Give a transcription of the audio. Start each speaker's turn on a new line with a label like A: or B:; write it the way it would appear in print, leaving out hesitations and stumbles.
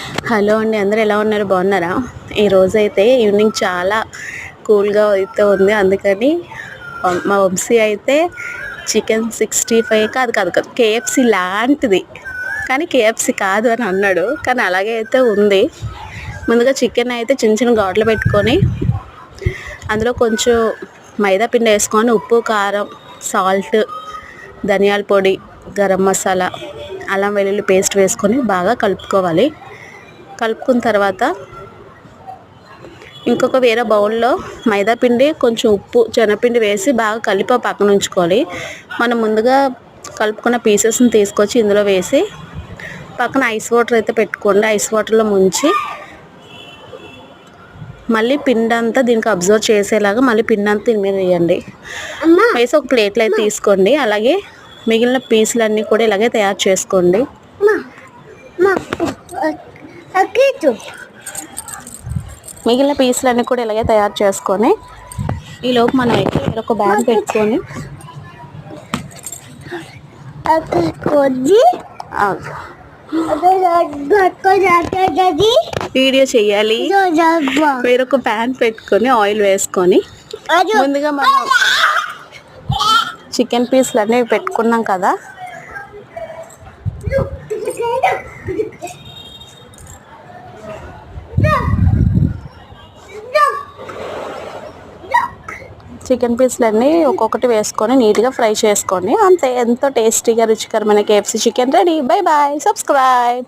A: Hello అండి, అందరూ ఎలా ఉన్నారు? బాగున్నారా? ఈరోజైతే ఈవినింగ్ చాలా కూల్గా అయితే ఉంది. అందుకని మా వంశీ అయితే చికెన్ 65 కాదు కేఎఫ్సి లాంటిది, కానీ కేఎఫ్సి కాదు అని అన్నాడు. కానీ అలాగే అయితే ఉంది. ముందుగా చికెన్ అయితే చిన్న చిన్న ఘాట్లు పెట్టుకొని అందులో కొంచెం మైదా పిండి వేసుకొని ఉప్పు, కారం, సాల్ట్, ధనియాల పొడి, గరం మసాలా, అల్లం వెల్లుల్లి పేస్ట్ వేసుకొని బాగా కలుపుకోవాలి. కలుపుకున్న తర్వాత ఇంకొక వేరే బౌల్లో మైదా పిండి, కొంచెం ఉప్పు, శనగపిండి వేసి బాగా కలిపి పక్కన ఉంచుకోవాలి. మనం ముందుగా కలుపుకున్న పీసెస్ని తీసుకొచ్చి ఇందులో వేసి పక్కన ఐస్ వాటర్ అయితే పెట్టుకోండి. ఐస్ వాటర్లో ముంచి మళ్ళీ పిండి అంతా దీనికి అబ్జర్వ్ చేసేలాగా మళ్ళీ పిండి అంతా దీని మీద వేయండి. వేసి ఒక ప్లేట్లో అయితే తీసుకోండి. అలాగే మిగిలిన పీసులన్నీ కూడా ఇలాగే తయారు చేసుకోండి. మిగిలిన పీసులన్నీ కూడా ఇలాగే తయారు చేసుకొని ఈలోపు మనం అయితే ఒక బ్యాగ్ పెట్టుకొని వీడియో చేయాలి. వేరొక ప్యాన్ పెట్టుకొని ఆయిల్ వేసుకొని ముందుగా మనం చికెన్ పీసులు అన్నీ పెట్టుకున్నాం కదా, చికెన్ పీసులన్నీ ఒక్కొక్కటి వేసుకొని నీట్గా ఫ్రై చేసుకోండి. అంతే, ఎంతో టేస్టీగా రుచికరమైన KFC chicken ready. Bye bye, subscribe.